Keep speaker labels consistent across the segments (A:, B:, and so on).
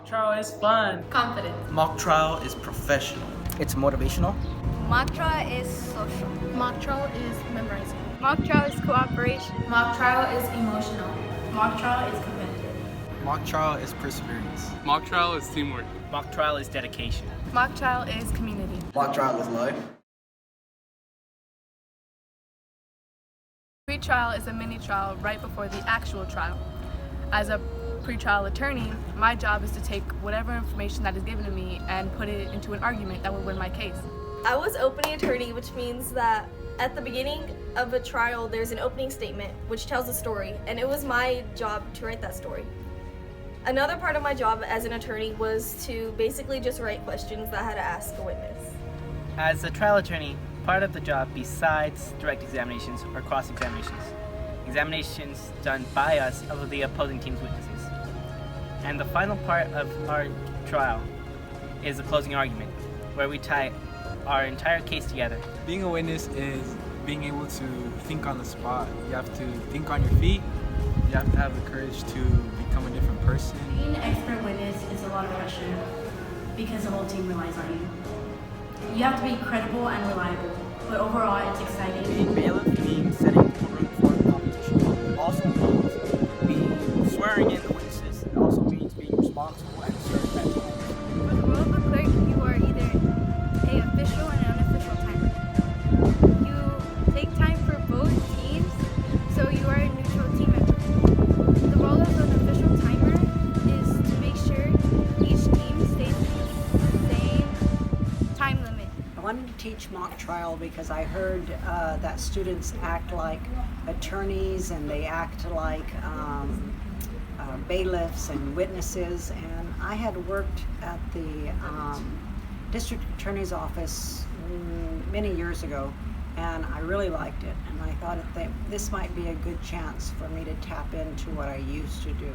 A: Mock trial is fun.
B: Confident.
C: Mock trial is professional.
D: It's motivational.
E: Mock trial is social.
F: Mock trial is memorizing.
E: Mock trial is cooperation.
B: Mock trial is emotional.
F: Mock trial is competitive.
G: Mock trial is perseverance.
H: Mock trial is teamwork.
A: Mock trial is dedication.
F: Mock trial is community.
G: Mock trial is life.
F: Pre-trial is a mini trial right before the actual trial. As a pre-trial attorney, my job is to take whatever information that is given to me and put it into an argument that will win my case.
I: I was opening attorney, which means that at the beginning of a trial, there's an opening statement which tells a story, and it was my job to write that story. Another part of my job as an attorney was to basically just write questions that I had to ask a witness.
D: As a trial attorney, part of the job besides direct examinations are cross-examinations. Examinations done by us of the opposing team's witnesses. And the final part of our trial is the closing argument, where we tie our entire case together.
G: Being a witness is being able to think on the spot. You have to think on your feet. You have to have the courage to become a different person.
F: Being an expert witness is a lot of pressure because the whole team relies on you. You have to be credible and reliable, but overall it's exciting.
D: Being bailiff means setting the room for the competition. It also means being swearing in the witnesses. It also means being responsible and serving that team.
E: For the role of a clerk, you are either an official and an unofficial timer. You take time for both teams, so you are a neutral team member. The role of an official timer is to make sure each team stays in the same time limit.
J: I wanted to teach mock trial because I heard that students act like attorneys and they act like bailiffs and witnesses, and I had worked at the district attorney's office many years ago, and I really liked it, and I thought that this might be a good chance for me to tap into what I used to do.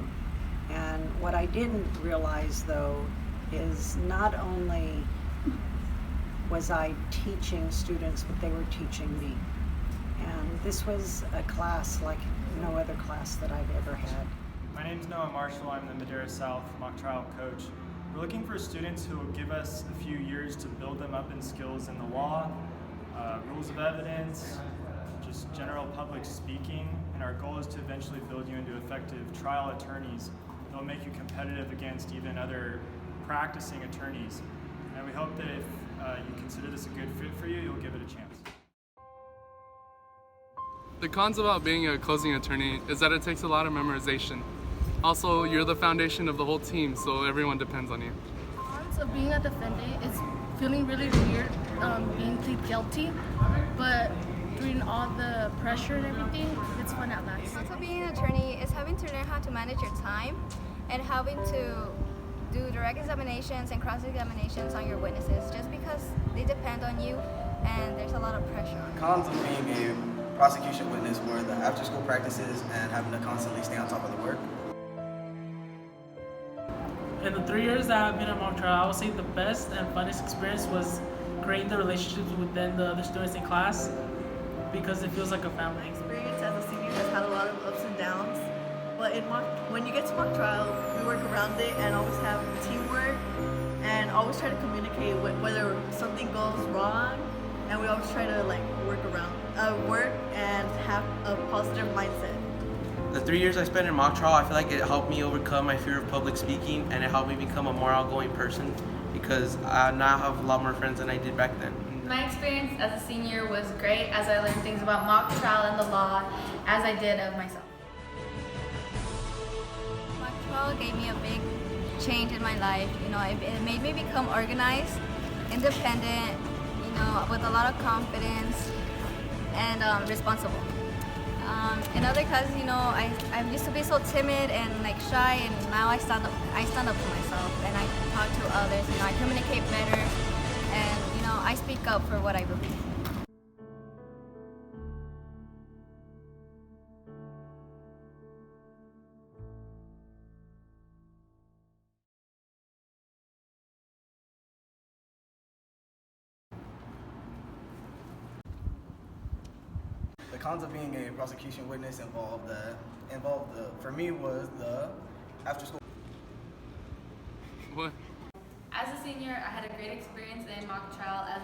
J: And what I didn't realize though is not only was I teaching students, but they were teaching me. And this was a class like no other class that I've ever had.
K: My name is Noah Marshall. I'm the Madera South mock trial coach. We're looking for students who will give us a few years to build them up in skills in the law, rules of evidence, just general public speaking, and our goal is to eventually build you into effective trial attorneys that will make you competitive against even other practicing attorneys. And we hope that if you consider this a good fit for you, you'll give it a chance.
H: The cons about being a closing attorney is that it takes a lot of memorization. Also, you're the foundation of the whole team, so everyone depends on you.
F: Cons of being a defendant is feeling really weird, being plead guilty, but through all the pressure and everything, it's fun at last.
E: Cons of being an attorney is having to learn how to manage your time and having to do direct examinations and cross-examinations on your witnesses just because they depend on you and there's a lot of pressure.
G: Cons of being a prosecution witness were the after-school practices and having to constantly stay on top of the work.
A: In the 3 years that I've been at mock trial, I would say the best and funnest experience was creating the relationships within the other students in class because it feels like a family.
L: Experience as a senior has had a lot of ups and downs, but when you get to mock trial, we work around it and always have teamwork and always try to communicate whether something goes wrong, and we always try to work and have a positive mindset.
C: The 3 years I spent in mock trial, I feel like it helped me overcome my fear of public speaking, and it helped me become a more outgoing person because I now have a lot more friends than I did back then.
B: My experience as a senior was great as I learned things about mock trial and the law as I did of myself.
E: Mock trial gave me a big change in my life. It made me become organized, independent, with a lot of confidence and responsible. In other classes, I used to be so timid and shy, and now I stand up for myself and I talk to others. I communicate better, and I speak up for what I believe.
G: The cons of being a prosecution witness for me was the after school.
H: What?
B: As a senior, I had a great experience in mock trial as